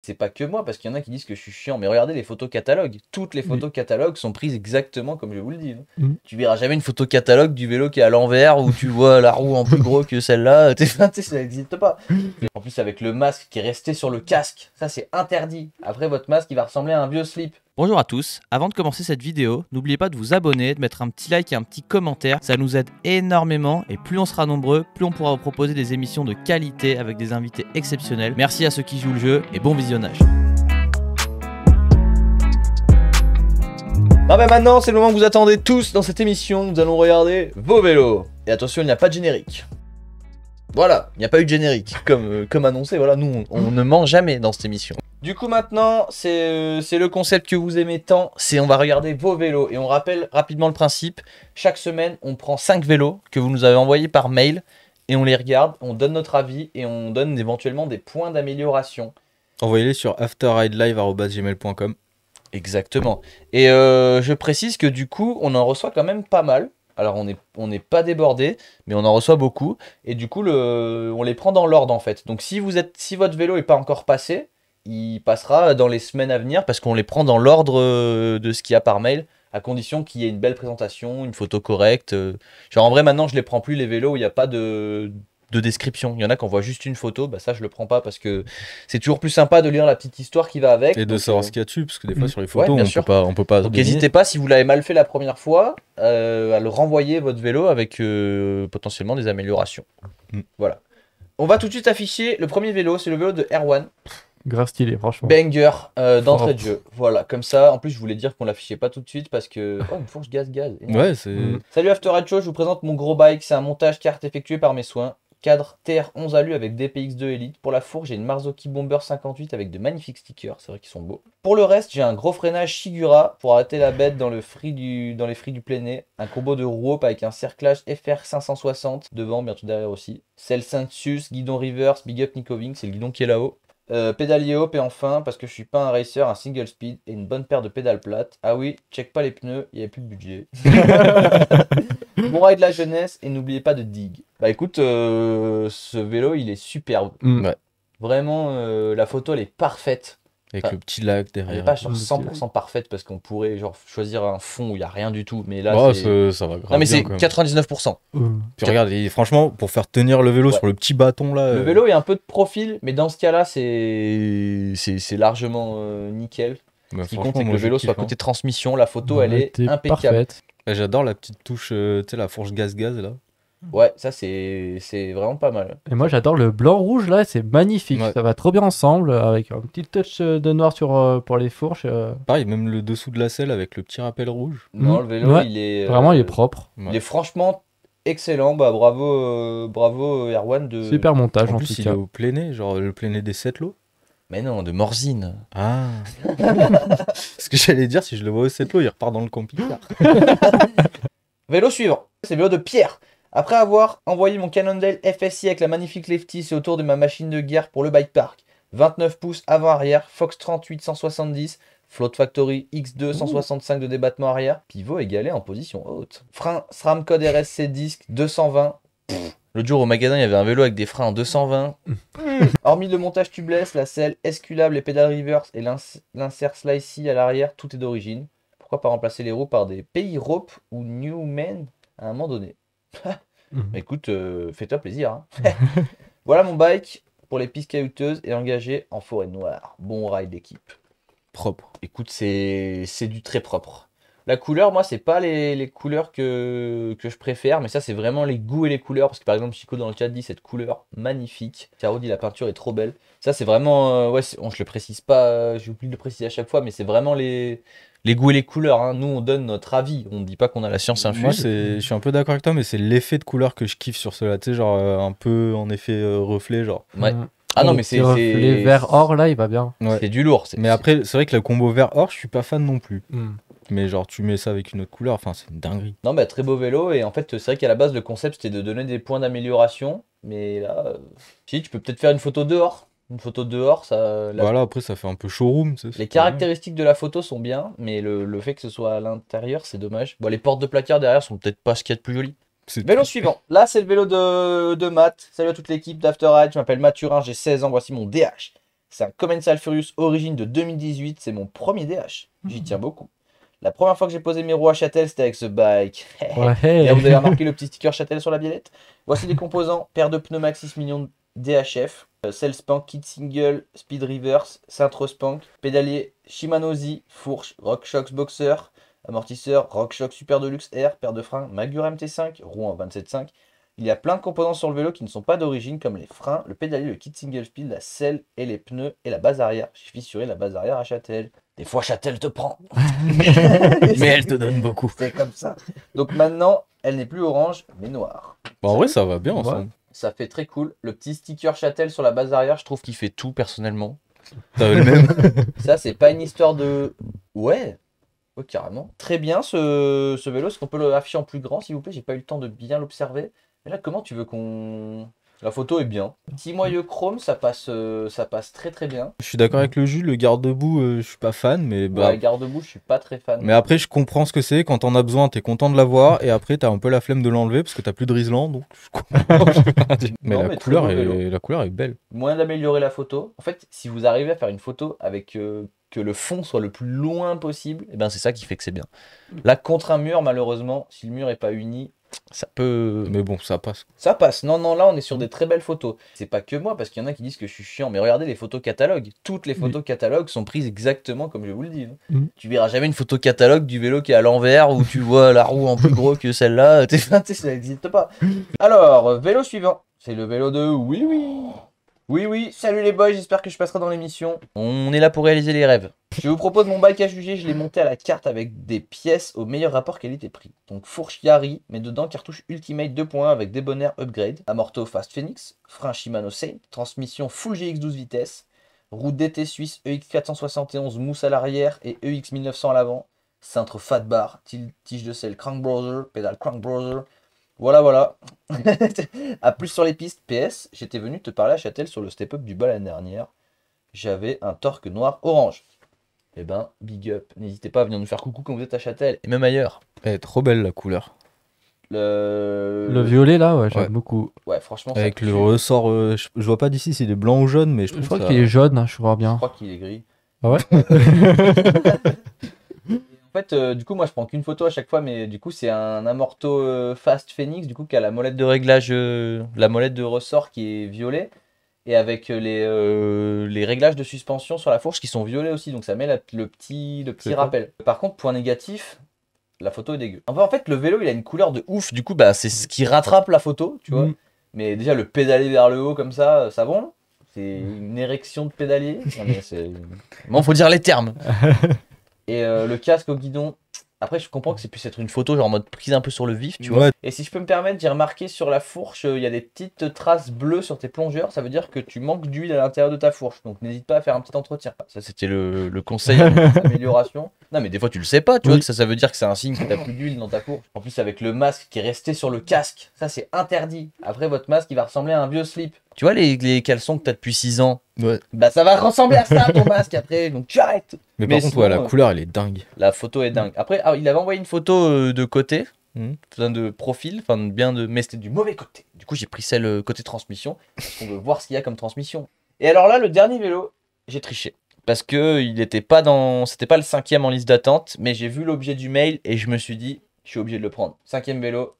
c'est pas que moi, parce qu'il y en a qui disent que je suis chiant, mais regardez les photos catalogues. Toutes les photos catalogues sont prises exactement comme je vous le dis. Tu verras jamais une photo catalogue du vélo qui est à l'envers, où tu vois la roue en plus gros que celle-là. Ça n'existe pas. En plus, avec le masque qui est resté sur le casque, ça c'est interdit. Après, votre masque, il va ressembler à un vieux slip. Bonjour à tous, avant de commencer cette vidéo, n'oubliez pas de vous abonner, de mettre un petit like et un petit commentaire, ça nous aide énormément et plus on sera nombreux, plus on pourra vous proposer des émissions de qualité avec des invités exceptionnels. Merci à ceux qui jouent le jeu et bon visionnage. Non mais maintenant, c'est le moment que vous attendez tous dans cette émission, nous allons regarder vos vélos. Et attention, il n'y a pas de générique. Voilà, il n'y a pas eu de générique, comme annoncé, voilà, nous on ne ment jamais dans cette émission. Du coup maintenant, c'est le concept que vous aimez tant, c'est on va regarder vos vélos. Et on rappelle rapidement le principe, chaque semaine on prend 5 vélos que vous nous avez envoyés par mail et on les regarde, on donne notre avis et on donne éventuellement des points d'amélioration. Envoyez-les sur afterridelive@gmail.com. Exactement. Et je précise que du coup, on en reçoit quand même pas mal. Alors on n'est pas débordé, mais on en reçoit beaucoup. Et du coup, on les prend dans l'ordre en fait. Donc si votre vélo n'est pas encore passé, il passera dans les semaines à venir parce qu'on les prend dans l'ordre de ce qu'il y a par mail, à condition qu'il y ait une belle présentation, une photo correcte. Genre en vrai, maintenant, je les prends plus les vélos où il n'y a pas de description. Il y en a qui envoient juste une photo, bah ça je le prends pas parce que c'est toujours plus sympa de lire la petite histoire qui va avec. Et de savoir ce qu'il y a dessus, parce que des fois sur les ouais, photos on peut pas. Donc n'hésitez pas, si vous l'avez mal fait la première fois, à le renvoyer votre vélo avec potentiellement des améliorations. Voilà. On va tout de suite afficher le premier vélo, c'est le vélo de Erwan. Grave stylé, franchement. Banger d'entrée de jeu. Voilà, comme ça. En plus, je voulais dire qu'on l'affichait pas tout de suite parce que. Oh, une fourche gaz. Ouais, c'est. Salut After Show, je vous présente mon gros bike. C'est un montage carte effectué par mes soins. Cadre TR11 alu avec DPX2 Elite. Pour la fourche, j'ai une Marzocchi Bomber 58 avec de magnifiques stickers. C'est vrai qu'ils sont beaux. Pour le reste, j'ai un gros freinage Shigura pour arrêter la bête dans les fris du plein nez. Un combo de rope avec un cerclage FR 560 devant, bientôt derrière aussi. Celsius, guidon reverse, big up Nicoving, c'est le guidon qui est là-haut. Pédalier haut et enfin, parce que je suis pas un racer, un single speed et une bonne paire de pédales plates. Ah oui, check pas les pneus, il n'y avait plus de budget. Bon ride de la jeunesse et n'oubliez pas de dig. Bah écoute, ce vélo il est superbe. Ouais. Vraiment, la photo elle est parfaite. Avec le petit lac derrière. Elle n'est pas sur 100% parfaite parce qu'on pourrait genre choisir un fond où il n'y a rien du tout. Mais là, ça va grave. Non mais c'est 99%. Puis regarde, franchement, pour faire tenir le vélo sur le petit bâton là. Le vélo est un peu de profil, mais dans ce cas-là, c'est largement nickel. Bah, Ce qui compte, c'est que le vélo soit côté transmission. La photo, elle est impeccable. Parfaite. J'adore la petite touche, tu sais, la fourche gaz-gaz là. Ouais, ça c'est vraiment pas mal. Et moi j'adore le blanc-rouge là, c'est magnifique. Ouais. Ça va trop bien ensemble avec un petit touch de noir pour les fourches. Pareil, même le dessous de la selle avec le petit rappel rouge. Non, le vélo il est. Vraiment, il est propre. Il est franchement excellent. Bah bravo Erwan de. Super montage en plus, tout cas. Il est au pléné, genre le pléné des 7 lots. Mais non, de Morzine. Ah. Ce que j'allais dire, si je le vois au 7 lots, il repart dans le camping-car. Vélo suivant, c'est le vélo de Pierre. Après avoir envoyé mon Cannondale FSI avec la magnifique lefty, c'est au tour de ma machine de guerre pour le bike park. 29 pouces avant-arrière, Fox 38 170, Float Factory X2 165 de débattement arrière, pivot égalé en position haute. Frein SRAM code RSC disque 220. L'autre jour au magasin, il y avait un vélo avec des freins en 220. Hormis le montage tubeless, la selle esculable, les pédales reverse et l'insert slicey à l'arrière, tout est d'origine. Pourquoi pas remplacer les roues par des Pays Rope ou Newman à un moment donné? Écoute, fais-toi plaisir. Hein. Voilà mon bike pour les pistes caillouteuses et engagé en forêt noire. Bon ride d'équipe. Propre. Écoute, c'est du très propre. La couleur, moi, c'est pas les couleurs que je préfère, mais ça, c'est vraiment les goûts et les couleurs. Parce que par exemple, Chico dans le chat dit cette couleur magnifique. Caro dit la peinture est trop belle. Ça, c'est vraiment. Ouais, je le précise pas, j'ai oublié de le préciser à chaque fois, mais c'est vraiment les goûts et les couleurs. Hein. Nous, on donne notre avis. On ne dit pas qu'on a la science infuse. Moi, je suis un peu d'accord avec toi, mais c'est l'effet de couleur que je kiffe sur cela. Tu sais, genre un peu en effet reflet, genre. Ouais. Ah non, mais c'est. Les vert or là, il va bien. Ouais. C'est du lourd. Mais après, c'est vrai que le combo vert or, je suis pas fan non plus. Mais genre, tu mets ça avec une autre couleur, enfin, c'est une dinguerie. Non, bah, très beau vélo. Et en fait, c'est vrai qu'à la base, le concept, c'était de donner des points d'amélioration. Mais là, si, tu peux peut-être faire une photo dehors. Une photo dehors, ça. Voilà, après, ça fait un peu showroom. Les caractéristiques de la photo sont bien, mais le fait que ce soit à l'intérieur, c'est dommage. Bon, les portes de placard derrière sont peut-être pas ce qu'il y a de plus joli. Vélo suivant. Là, c'est le vélo de Matt. Salut à toute l'équipe d'After Ride. Je m'appelle Mathurin, j'ai 16 ans. Voici mon DH. C'est un Commensal Furious Origin de 2018. C'est mon premier DH. J'y tiens beaucoup. La première fois que j'ai posé mes roues à Châtel, c'était avec ce bike. Et là, vous avez remarqué le petit sticker Châtel sur la biellette. Voici les composants. Paire de pneus Max 6 millions DHF. Cell Spank, Kit Single, Speed Reverse, Cintro Spank, pédalier Shimano Z, fourche, RockShox Boxer, amortisseur, RockShox Super Deluxe R, paire de freins, Magura MT5, roue en 27.5. Il y a plein de composants sur le vélo qui ne sont pas d'origine, comme les freins, le pédalier, le kit single speed, la selle et les pneus et la base arrière. J'ai fissuré la base arrière à Châtel. Des fois, Châtel te prend. Mais elle te donne beaucoup. C'est comme ça. Donc maintenant, elle n'est plus orange, mais noire. Bah, en vrai, ça va bien Ouais. ensemble. Ça fait très cool. Le petit sticker Châtel sur la base arrière, je trouve qu'il fait tout personnellement. T'avais le même. Ça, c'est pas une histoire de... Ouais. Ouais, carrément. Très bien ce vélo. Est-ce qu'on peut le afficher en plus grand, s'il vous plaît? J'ai pas eu le temps de bien l'observer. Et là, comment tu veux qu'on... La photo est bien. Petit moyeu chrome, ça passe très très bien. Je suis d'accord avec le Jules, le garde-boue, je suis pas fan, mais bah. Ouais, garde-boue, je suis pas très fan. Mais après, je comprends ce que c'est. Quand t'en as besoin, t'es content de l'avoir. Et après, t'as un peu la flemme de l'enlever parce que t'as plus de Riesland. Donc, je comprends. mais, Non, la, mais couleur très beau vélo. la couleur est belle. Moyen d'améliorer la photo. En fait, si vous arrivez à faire une photo avec que le fond soit le plus loin possible, et ben c'est ça qui fait que c'est bien. Là, contre un mur, malheureusement, si le mur est pas uni, ça peut... Mais bon, ça passe. Ça passe. Non, non, là, on est sur des très belles photos. C'est pas que moi, parce qu'il y en a qui disent que je suis chiant. Mais regardez les photos catalogues. Toutes les photos catalogues sont prises exactement comme je vous le dis. Tu verras jamais une photo catalogue du vélo qui est à l'envers où tu vois la roue en plus gros que celle-là. Ça n'existe pas. Alors, vélo suivant. C'est le vélo de Oui Oui. Oui Oui, salut les boys, j'espère que je passerai dans l'émission. On est là pour réaliser les rêves. Je vous propose mon bike à juger, je l'ai monté à la carte avec des pièces au meilleur rapport qualité-prix. Donc fourche Yari, mais dedans cartouche Ultimate 2.1 avec débonnaire upgrade, amorto Fast Phoenix, frein Shimano Saint, transmission full GX12 vitesses, roue DT suisse EX471 mousse à l'arrière et EX1900 à l'avant, cintre Fat Bar, tige de selle Crank Browser, pédale Crank Browser. Voilà, voilà. À plus sur les pistes. PS, j'étais venu te parler à Châtel sur le step-up du bas l'année dernière. J'avais un torque noir orange. Eh ben, big up. N'hésitez pas à venir nous faire coucou quand vous êtes à Châtel. Et même ailleurs. Elle est trop belle la couleur. Le violet là, ouais, j'aime Ouais. beaucoup. Ouais, franchement, ça Avec le tue. ressort, je vois pas d'ici s'il est blanc ou jaune, mais je Je trouve crois ça... qu'il est jaune, hein, je vois Je bien. crois qu'il est gris. Ah ouais. En fait, du coup, moi, je prends qu'une photo à chaque fois, mais du coup, c'est un amorto Fast Phoenix, du coup, qui a la molette de réglage, la molette de ressort qui est violet, et avec les réglages de suspension sur la fourche qui sont violets aussi, donc ça met le petit C'est rappel. Par contre, point négatif, la photo est dégueu. Enfin, en fait, le vélo, il a une couleur de ouf, du coup, bah, c'est ce qui rattrape la photo, tu vois. Mm. Mais déjà, le pédaler vers le haut comme ça bon. C'est une érection de pédalier. Non, mais bon, faut dire les termes. Et le casque au guidon. Après, je comprends que c'est puisse être une photo, genre en mode prise un peu sur le vif, tu vois. Ouais. Et si je peux me permettre, j'ai remarqué sur la fourche, il y a des petites traces bleues sur tes plongeurs. Ça veut dire que tu manques d'huile à l'intérieur de ta fourche. Donc n'hésite pas à faire un petit entretien. Ça, c'était le conseil d'amélioration. Non, mais des fois, tu le sais pas, tu vois, Oui. que ça veut dire que c'est un signe que t'as plus d'huile dans ta fourche. En plus, avec le masque qui est resté sur le casque, ça, c'est interdit. Après, votre masque, il va ressembler à un vieux slip. Tu vois, les caleçons que t'as depuis 6 ans, Ouais. bah ça va ressembler à ça, ton masque, après. Donc tu arrêtes. Mais Mais par contre, sinon, ouais, la couleur, elle est dingue. La photo est dingue. Après, il avait envoyé une photo de côté, enfin, de profil, enfin bien de, mais c'était du mauvais côté. Du coup, j'ai pris celle côté transmission parce qu'on veut voir ce qu'il y a comme transmission. Et alors là, le dernier vélo, j'ai triché parce que il était pas dans, c'était pas le 5e en liste d'attente, mais j'ai vu l'objet du mail et je me suis dit, je suis obligé de le prendre. 5e vélo,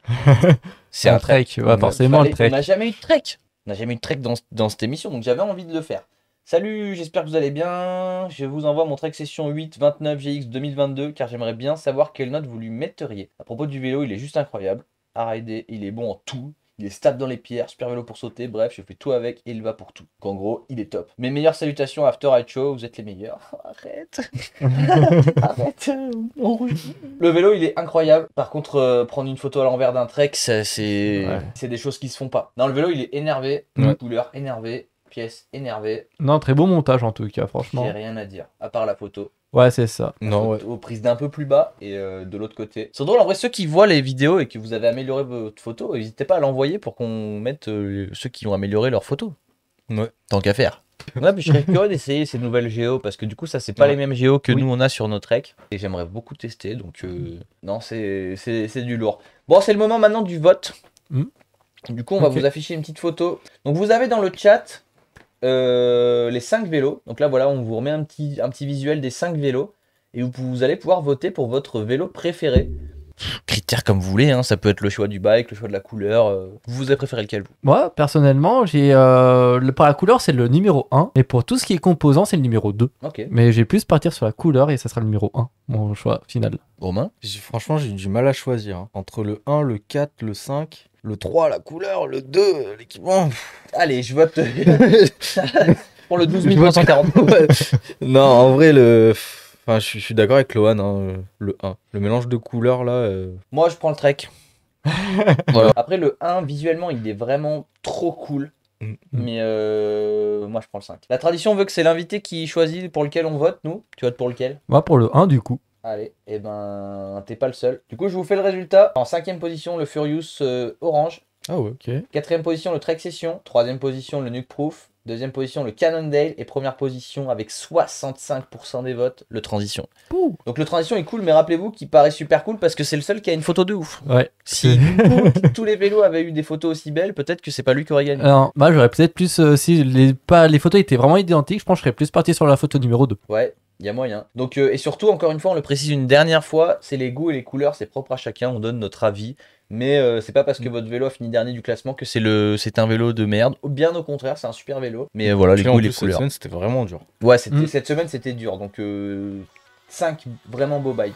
c'est un trek. Ouais, forcément le On trek. n'a jamais eu de trek. On n'a jamais eu de trek dans cette émission, donc j'avais envie de le faire. Salut, j'espère que vous allez bien. Je vous envoie mon Trek Session 8 29 GX 2022 car j'aimerais bien savoir quelle note vous lui metteriez. À propos du vélo, il est juste incroyable. À rider, il est bon en tout. Il est stable dans les pierres, super vélo pour sauter, bref, je fais tout avec et il va pour tout. Donc en gros, il est top. Mes meilleures salutations After Ride Show, vous êtes les meilleurs. Arrête. Arrête. On rougit. Le vélo, il est incroyable. Par contre, prendre une photo à l'envers d'un Trek, c'est des choses qui se font pas. Non, le vélo, il est énervé. Ouais. Couleur énervée. Pièce énervée. Non, très beau montage en tout cas, J'ai franchement. rien à dire, à part la photo. Ouais, c'est ça. Non, ouais. Aux prises d'un peu plus bas et de l'autre côté. C'est drôle, en vrai, ceux qui voient les vidéos et que vous avez amélioré votre photo, n'hésitez pas à l'envoyer pour qu'on mette ceux qui ont amélioré leur photo. Ouais. Tant qu'à faire. Ouais, puis je serais curieux d'essayer ces nouvelles géos parce que du coup, ça, c'est pas Ouais. les mêmes géos que Oui. nous on a sur notre rec. Et j'aimerais beaucoup tester, donc non, c'est du lourd. Bon, c'est le moment maintenant du vote. Mm. Du coup, on va Ok. vous afficher une petite photo. Donc, vous avez dans le chat les 5 vélos. Donc là, voilà, on vous remet un petit visuel des 5 vélos. Et vous allez pouvoir voter pour votre vélo préféré. Critères comme vous voulez, hein. Ça peut être le choix du bike, le choix de la couleur. Vous avez préféré lequel, vous? Moi, personnellement, j'ai par la couleur, c'est le numéro 1. Et pour tout ce qui est composant, c'est le numéro 2. Ok. Mais j'ai plus partir sur la couleur et ça sera le numéro 1, mon choix final. Romain? Franchement, j'ai du mal à choisir. Hein. Entre le 1, le 4, le 5, le 3, la couleur, le 2, l'équipement. Allez, je vote pour le 12 340. Non, en vrai, le... Enfin, je suis d'accord avec Lohan, hein, le 1. Le mélange de couleurs, là... Moi, je prends le Trek. Voilà. Après, le 1, visuellement, il est vraiment trop cool. Mais moi, je prends le 5. La tradition veut que c'est l'invité qui choisit pour lequel on vote, nous. Tu votes pour lequel? Moi, pour le 1, du coup. Allez, et ben, t'es pas le seul. Du coup, je vous fais le résultat. En 5ème position, le Furious orange. Ah ouais. Ok. 4ème position, le Trek Session. 3ème position, le Nuke Proof. 2ème position, le Cannondale. Et première position, avec 65% des votes, le Transition. Ouh. Donc le Transition est cool, mais rappelez-vous qu'il paraît super cool parce que c'est le seul qui a une photo de ouf. Ouais. Si tous les vélos avaient eu des photos aussi belles, peut-être que c'est pas lui qui aurait gagné. Alors, moi, j'aurais peut-être plus... si les photos étaient vraiment identiques, je pense que je serais plus parti sur la photo numéro 2. Ouais, il y a moyen. Donc, et surtout, encore une fois, on le précise une dernière fois, c'est les goûts et les couleurs, c'est propre à chacun, on donne notre avis. Mais c'est pas parce que votre vélo a fini dernier du classement que c'est un vélo de merde. Bien au contraire, c'est un super vélo. Mais voilà, les Puis, en goûts et les plus, cette couleurs. semaine, c'était vraiment dur. Ouais, cette semaine, c'était dur. Donc, 5 vraiment beaux bikes.